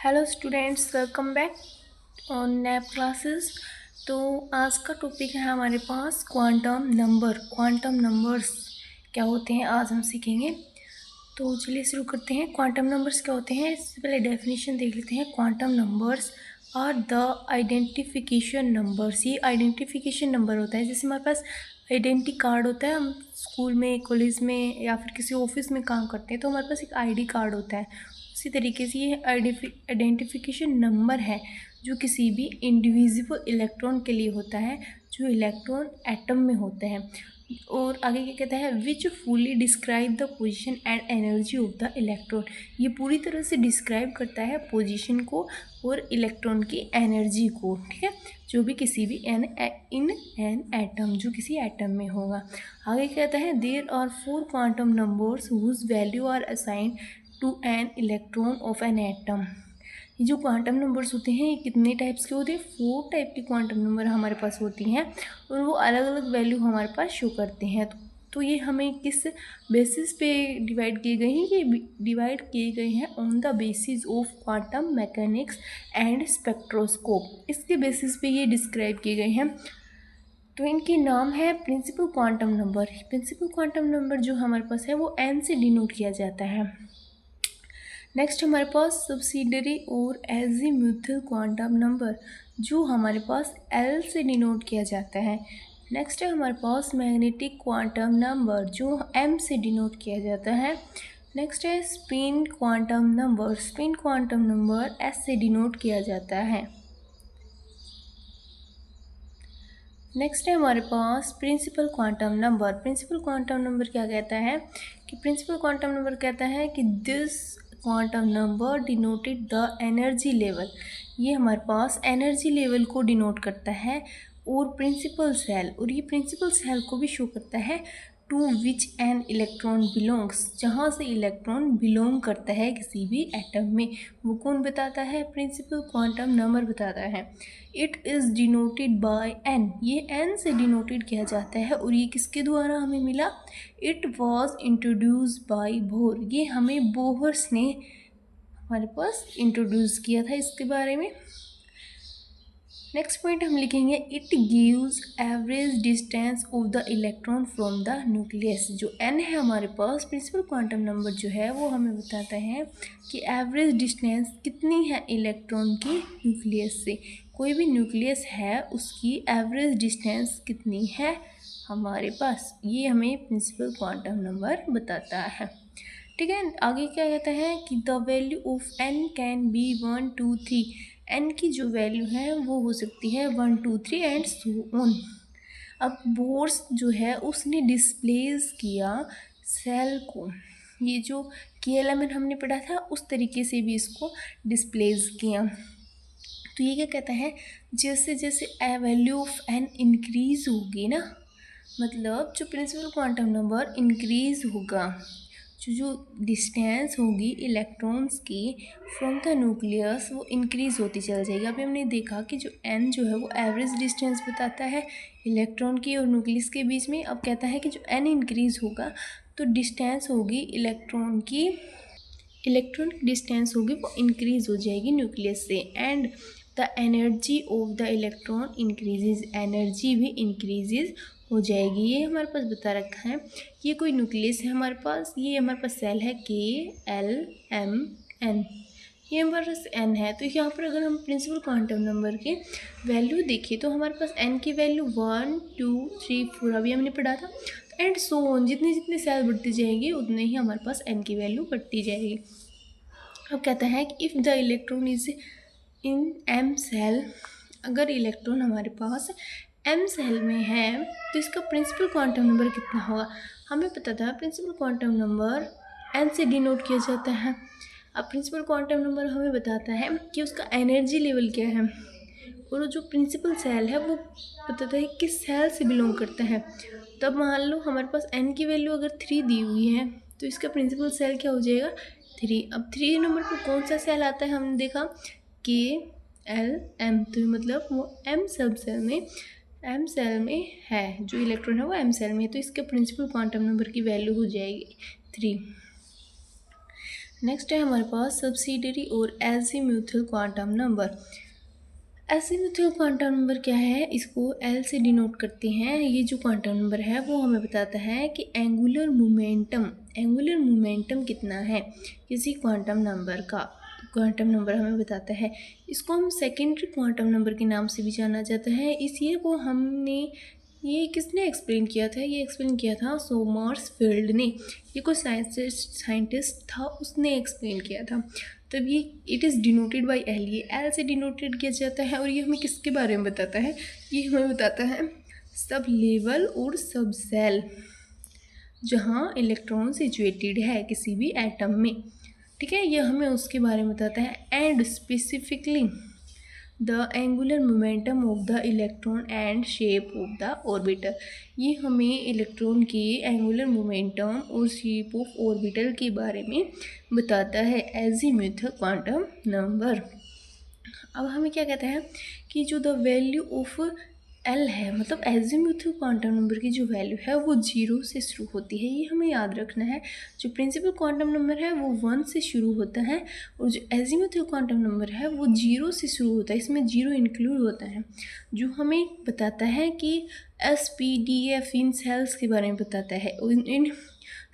Hello students, welcome back on nap classes. तो आज का टॉपिक है हमारे पास क्वांटम नंबर्स क्या होते हैं आज हम सीखेंगे। तो चलिए शुरू करते हैं। क्वांटम नंबर्स क्या होते हैं, इससे पहले डेफिनेशन देख लेते हैं। Quantum numbers are the identification numbers. ये आइडेंटिफिकेशन नंबर होता है, जैसे हमारे पास आइडेंटिटी कार्ड होता है, हम स्कूल में, कॉलेज में या फिर किसी ऑफिस में काम करते हैं तो हमारे पास एक आईडी कार्ड होता है। उसी तरीके से ये आइडेंटिफिकेशन नंबर है जो किसी भी इंडिविजुअल इलेक्ट्रॉन के लिए होता है, जो इलेक्ट्रॉन एटम में होते हैं। और आगे क्या कहता है, which fully describe the position and energy of the electron. ये पूरी तरह से डिस्क्राइब करता है पोजीशन को और इलेक्ट्रॉन की एनर्जी को, ठीक है, जो भी किसी भी इन एन एटम, जो किसी एटम में होगा। आगे कहता है, there are 4 quantum numbers whose value are assigned to an electron of an atom. ये जो क्वांटम नंबर्स होते हैं ये कितने टाइप्स के होते हैं, 4 टाइप के क्वांटम नंबर हमारे पास होती हैं और वो अलग अलग वैल्यू हमारे पास शो करते हैं। तो ये हमें किस बेसिस पे डिवाइड किए गए हैं, ये डिवाइड किए गए हैं on the basis of quantum mechanics and spectroscope. इसके बेसिस पे ये डिस्क्राइब किए गए हैं। तो इनके नाम है principal quantum number. Principal quantum number जो हमारे पास है वो एन से डिनोट किया जाता है। नेक्स्ट हमारे पास सब्सिडरी और एजीमुथल क्वांटम नंबर जो हमारे पास एल से डिनोट किया जाता है। नेक्स्ट है हमारे पास मैग्नेटिक क्वांटम नंबर जो एम से डिनोट किया जाता है। नेक्स्ट है spin quantum number. Spin quantum number S से डिनोट किया जाता है। नेक्स्ट है हमारे पास principal quantum number. Principal quantum number क्या कहता है कि प्रिंसिपल क्वांटम नंबर कहता है कि this quantum number denoted the energy level. ये हमारे पास एनर्जी लेवल को डिनोट करता है और प्रिंसिपल सेल, और ये प्रिंसिपल सेल को भी शो करता है to which an electron belongs, जहाँ से इलेक्ट्रॉन बिलोंग करता है किसी भी एटम में, वो कौन बताता है, प्रिंसिपल क्वांटम नंबर बताता है। It is denoted by N, ये एन से डिनोटेड किया जाता है और ये किसके द्वारा हमें मिला, it was introduce by Bohr. ये हमें बोहर्स ने हमारे पास इंट्रोड्यूस किया था इसके बारे में। नेक्स्ट पॉइंट हम लिखेंगे, it gives average distance of the electron from the nucleus. जो एन है हमारे पास, प्रिंसिपल क्वांटम नंबर जो है वो हमें बताता है कि एवरेज डिस्टेंस कितनी है इलेक्ट्रॉन की न्यूक्लियस से। कोई भी न्यूक्लियस है उसकी एवरेज डिस्टेंस कितनी है हमारे पास, ये हमें प्रिंसिपल क्वांटम नंबर बताता है। ठीक है, आगे क्या कहता है कि the value of N can be 1 2 3। N की जो वैल्यू है वो हो सकती है 1 2 3 एंड सो ऑन। अब बोर्स जो है उसने डिस्प्लेस किया सेल को, ये जो KLMN हमने पढ़ा था उस तरीके से भी इसको डिस्प्लेस किया। तो ये क्या कहता है, जैसे जैसे वैल्यू ऑफ एन इंक्रीज होगी ना, मतलब जो प्रिंसिपल क्वांटम नंबर इंक्रीज होगा, जो डिस्टेंस होगी इलेक्ट्रॉन्स की फ्रॉम द न्यूक्लियस वो इंक्रीज़ होती चल जाएगी। अभी हमने देखा कि जो एन जो है वो एवरेज डिस्टेंस बताता है इलेक्ट्रॉन की और न्यूक्लियस के बीच में। अब कहता है कि जो एन इंक्रीज़ होगा तो डिस्टेंस होगी इलेक्ट्रॉन की डिस्टेंस होगी वो इंक्रीज़ हो जाएगी न्यूक्लियस से। And the energy of the electron increases, energy भी इंक्रीजेज हो जाएगी। ये हमारे पास बता रखा है। ये कोई न्यूक्लियस है हमारे पास, ये हमारे पास सेल है KLMN, ये हमारे पास एन है। तो यहाँ पर अगर हम प्रिंसिपल क्वांटम नंबर के वैल्यू देखें तो हमारे पास एन की वैल्यू 1 2 3 4 अभी हमने पढ़ा था, एंड सो ऑन, जितनी जितनी सेल बढ़ती जाएगी उतने ही हमारे पास एन की वैल्यू बढ़ती जाएगी। अब कहता है कि if the electron is in M shell, अगर इलेक्ट्रॉन हमारे पास एम सेल में है तो इसका प्रिंसिपल क्वांटम नंबर कितना होगा। हमें पता था प्रिंसिपल क्वांटम नंबर एन से डिनोट किया जाता है। अब प्रिंसिपल क्वांटम नंबर हमें बताता है कि उसका एनर्जी लेवल क्या है, और जो प्रिंसिपल सेल है वो बताता है किस सेल से बिलोंग करता है। तब मान लो हमारे पास एन की वैल्यू अगर 3 दी हुई है तो इसका प्रिंसिपल सेल क्या हो जाएगा, 3। अब 3 नंबर पर कौन सा सेल आता है, हमने देखा KLM, तो मतलब वो एम सेल में है, जो इलेक्ट्रॉन है वो एम सेल में है, तो इसके प्रिंसिपल क्वांटम नंबर की वैल्यू हो जाएगी 3। नेक्स्ट है हमारे पास सब्सिडियरी और azimuthal quantum number. Azimuthal quantum number क्या है, इसको एल से डिनोट करते हैं। ये जो क्वांटम नंबर है वो हमें बताता है कि एंगुलर मोमेंटम कितना है किसी क्वांटम नंबर का। क्वांटम नंबर हमें बताता है। इसको हम सेकेंडरी क्वांटम नंबर के नाम से भी जाना जाता है। इसी को हमने, ये किसने एक्सप्लेन किया था, ये एक्सप्लेन किया था सोमरसफील्ड ने। ये कोई साइंटिस्ट था, उसने एक्सप्लेन किया था। तब ये it is denoted by L, ये एल से डिनोटेड किया जाता है। और ये हमें किसके बारे में बताता है, ये हमें बताता है सब लेवल और सब सेल जहाँ इलेक्ट्रॉन सिचुएटेड है किसी भी एटम में, ठीक है, ये हमें उसके बारे में बताता है। And specifically the angular momentum of the electron and shape of the orbital, ये हमें इलेक्ट्रॉन के एंगुलर मोमेंटम और शेप ऑफ ऑर्बिटल के बारे में बताता है एजीम्यूथल क्वांटम नंबर। अब हमें क्या कहते हैं कि जो द वैल्यू ऑफ एल है, मतलब एजीम्यूथल क्वांटम नंबर की जो वैल्यू है वो 0 से शुरू होती है। ये हमें याद रखना है। जो प्रिंसिपल क्वांटम नंबर है वो 1 से शुरू होता है और जो एजीम्यूथल क्वांटम नंबर है वो 0 से शुरू होता है। इसमें 0 इंक्लूड होता है, जो हमें बताता है कि SPDF इन सेल्स के बारे में बताता है, इन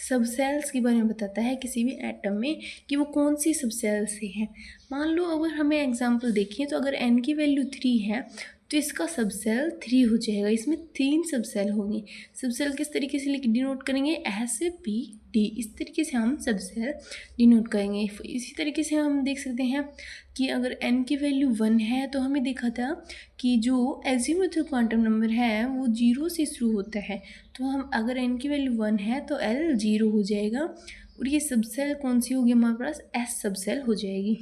सब सेल्स के बारे में बताता है किसी भी एटम में कि वो कौन सी सब सेल्स से हैं। मान लो अगर हमें एग्जांपल देखिए तो अगर n की वैल्यू 3 है तो इसका सब सेल 3 हो जाएगा। इसमें 3 सब सेल होंगे। सब सेल किस तरीके से डिनोट करेंगे, SPD, इस तरीके से हम सब सेल डिनोट करेंगे। इसी तरीके से हम देख सकते हैं कि अगर n की वैल्यू 1 है तो हमें देखा था कि जो एजीम्यूथल क्वांटम नंबर है वो 0 से शुरू होता है। तो हम अगर n की वैल्यू 1 है तो L 0 हो जाएगा और ये सब सेल कौन सी होगी हमारे पास, S सब सेल हो जाएगी।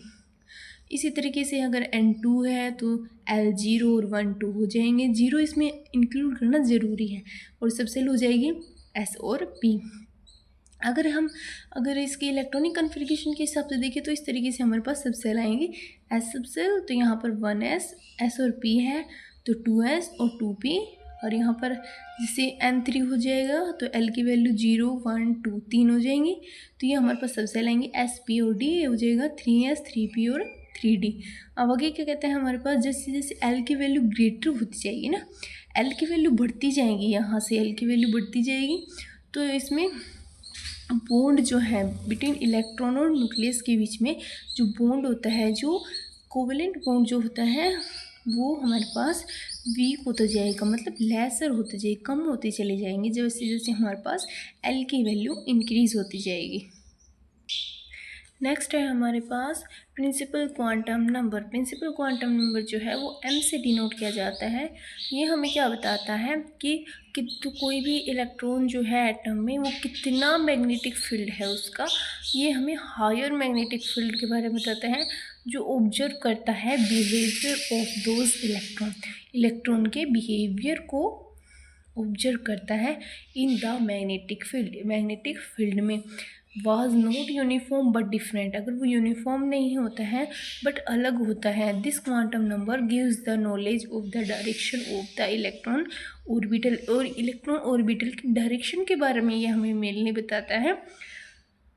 इसी तरीके से अगर N2 है तो L 0 और 1 2 हो जाएंगे। 0 इसमें इंक्लूड करना ज़रूरी है और सब सेल हो जाएगी S और P। अगर इसकी इलेक्ट्रॉनिक कन्फिग्रेशन के हिसाब से देखें तो इस तरीके से हमारे पास सब सेल आएंगे। S सब सेल, तो यहाँ पर 1S, S और P है तो 2S और 2P, और यहाँ पर जैसे N3 हो जाएगा तो L की वैल्यू 0 1 2 3 हो जाएंगी। तो ये हमारे पास सब सेल आएंगे S P और D, हो जाएगा 3S 3P और 3D। अब आगे क्या कहते हैं हमारे पास, जैसे जैसे L की वैल्यू ग्रेटर होती जाएगी ना, L की वैल्यू बढ़ती जाएगी, यहाँ से L की वैल्यू बढ़ती जाएगी तो इसमें बॉन्ड जो है बिटवीन इलेक्ट्रॉन और न्यूक्लियस के बीच में जो बॉन्ड होता है, जो कोवेलेंट बॉन्ड जो होता है वो हमारे पास वीक होता जाएगा, मतलब लेसर होते जाएगी, कम होते चले जाएंगे जैसे जैसे हमारे पास L की वैल्यू इंक्रीज होती जाएगी। नेक्स्ट है हमारे पास principal quantum number. Principal quantum number जो है वो m से डिनोट किया जाता है। ये हमें क्या बताता है कि तो कोई भी इलेक्ट्रॉन जो है एटम में वो कितना मैग्नेटिक फील्ड है उसका, ये हमें हायर मैग्नेटिक फील्ड के बारे में बताता है, जो ऑब्जर्व करता है बिहेवियर ऑफ दोज इलेक्ट्रॉन के बिहेवियर को ऑब्जर्व करता है इन द मैग्नेटिक फील्ड में। Was not uniform but different, अगर वो यूनिफॉर्म नहीं होता है बट अलग होता है। This quantum number gives the knowledge of the direction of the electron orbital, और इलेक्ट्रॉन ऑर्बिटल की डायरेक्शन के बारे में ये हमें मेनली बताता है।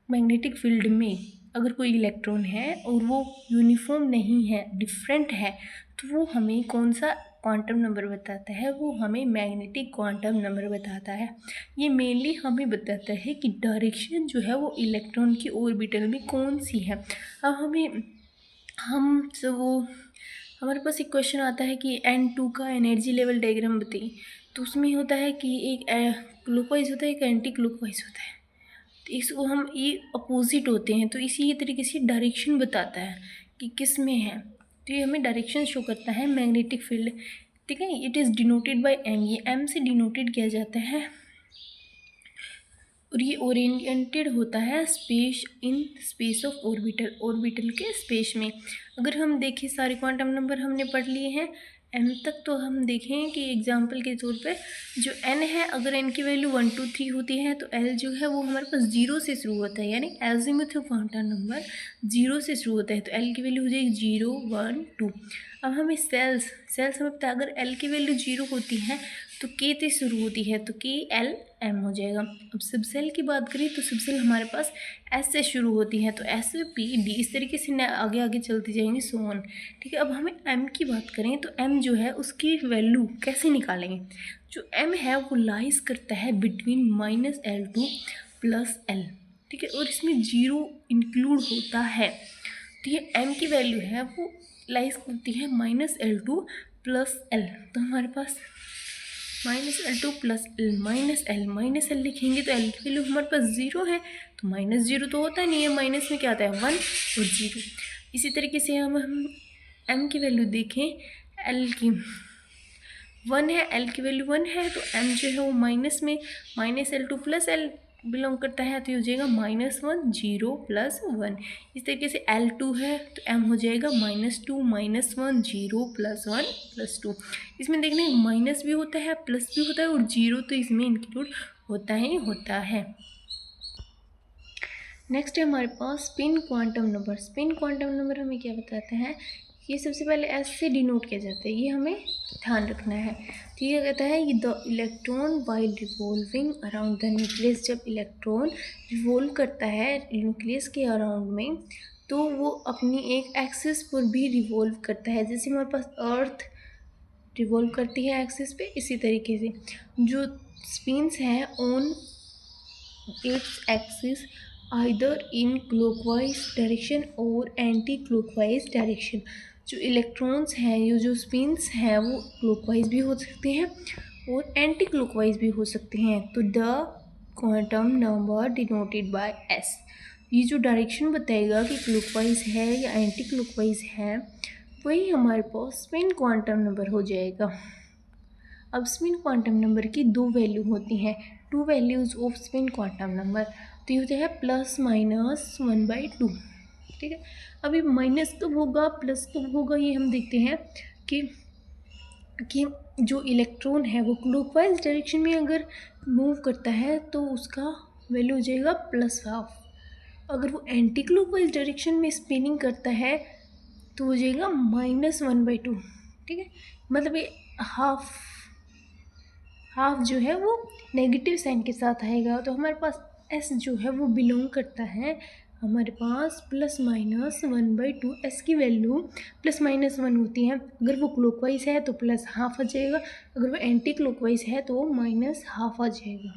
मैग्नेटिक फील्ड में अगर कोई इलेक्ट्रॉन है और वो यूनिफॉर्म नहीं है, डिफरेंट है, तो वो हमें कौन सा क्वांटम नंबर बताता है, वो हमें मैग्नेटिक क्वांटम नंबर बताता है। ये मेनली हमें बताता है कि डायरेक्शन जो है वो इलेक्ट्रॉन की ऑर्बिटल में कौन सी है। अब हमारे पास एक क्वेश्चन आता है कि N2 का एनर्जी लेवल डायग्राम बताइए, तो उसमें होता है कि एक क्लॉकवाइज होता है, एक एंटी क्लॉकवाइज होता है, तो इसको हम ये अपोजिट होते हैं, तो इसी तरीके से डायरेक्शन बताता है कि किस में है। तो ये हमें डायरेक्शन शो करता है मैग्नेटिक फील्ड, ठीक है। It is denoted bye M, ये M से डिनोटेड किया जाता है और ये ओरिएंटेड होता है स्पेस ऑफ ऑर्बिटल के स्पेस में। अगर हम देखें सारे क्वांटम नंबर हमने पढ़ लिए हैं M तक, तो हम देखें कि एग्जांपल के तौर पे जो N है, अगर N की वैल्यू 1 2 3 होती है तो L जो है वो हमारे पास 0 से शुरू होता है, यानी एजीमुथल क्वांटम नंबर 0 से शुरू होता है, तो L की वैल्यू हो जाएगी 0 1 2। अब हमें सेल्स हमें पता है, अगर L की वैल्यू 0 होती है तो के से शुरू होती है तो के एल एम हो जाएगा। अब सबसेल की बात करें तो सबसेल हमारे पास एस से शुरू होती है तो एस पी डी इस तरीके से आगे आगे चलती जाएंगी सो ऑन। ठीक है, अब हमें एम की बात करें तो एम जो है उसकी वैल्यू कैसे निकालेंगे। जो एम है वो लाइज करता है बिटवीन -L2 + L। ठीक है, और इसमें जीरो इंक्लूड होता है। तो ये एम की वैल्यू है वो लाइज करती है -L2 + L। तो हमारे पास -L2 + L -L लिखेंगे तो L की वैल्यू हमारे पास 0 है, तो -0 तो होता नहीं है, माइनस में क्या आता है 1 और 0। इसी तरीके से हम M की वैल्यू देखें, L की 1 है, L की वैल्यू 1 है, तो M जो है वो माइनस में -L2 + L बिलोंग करता है, तो ये हो जाएगा -1 0 + 1। इस तरीके से L2 है तो M हो जाएगा -2 -1 0 + 1 + 2। इसमें देखने माइनस भी होता है प्लस भी होता है और जीरो तो इसमें इंक्लूड होता ही होता है। नेक्स्ट है हमारे पास spin quantum number. Spin quantum number हमें क्या बताता है, ये सबसे पहले एस से डिनोट किया जाता है, ये हमें ध्यान रखना है। तो ये कहता है कि the electron while revolving around the nucleus, जब इलेक्ट्रॉन रिवॉल्व करता है न्यूक्लियस के अराउंड में तो वो अपनी एक एक्सिस पर भी रिवॉल्व करता है। जैसे हमारे पास अर्थ रिवॉल्व करती है एक्सिस पे, इसी तरीके से जो स्पिन्स हैं on its axis either in clockwise direction और एंटी क्लॉकवाइज डायरेक्शन। जो इलेक्ट्रॉन्स हैं, ये जो स्पिन्स हैं वो क्लॉकवाइज भी हो सकते हैं और एंटी क्लॉकवाइज भी हो सकते हैं। तो the quantum number denoted by S, ये जो डायरेक्शन बताएगा कि क्लॉकवाइज है या एंटी क्लॉकवाइज है, वही हमारे पास स्पिन क्वांटम नंबर हो जाएगा। अब स्पिन क्वांटम नंबर की दो वैल्यू होती हैं, two values off spin quantum number. तो ये होता है +-1/2। ठीक है, अभी माइनस कब होगा प्लस कब होगा ये हम देखते हैं कि जो इलेक्ट्रॉन है वो क्लॉकवाइज डायरेक्शन में अगर मूव करता है तो उसका वैल्यू हो जाएगा +12। अगर वो एंटी क्लॉकवाइज डायरेक्शन में स्पिनिंग करता है तो हो जाएगा -1/2। ठीक है, मतलब ये हाफ जो है वो नेगेटिव साइन के साथ आएगा। तो हमारे पास एस जो है वो बिलोंग करता है हमारे पास +-1/2। एस की वैल्यू +-1 होती है। अगर वो क्लॉकवाइज है तो +12 आ जाएगा, अगर वो एंटी क्लॉकवाइज है तो -12 आ जाएगा।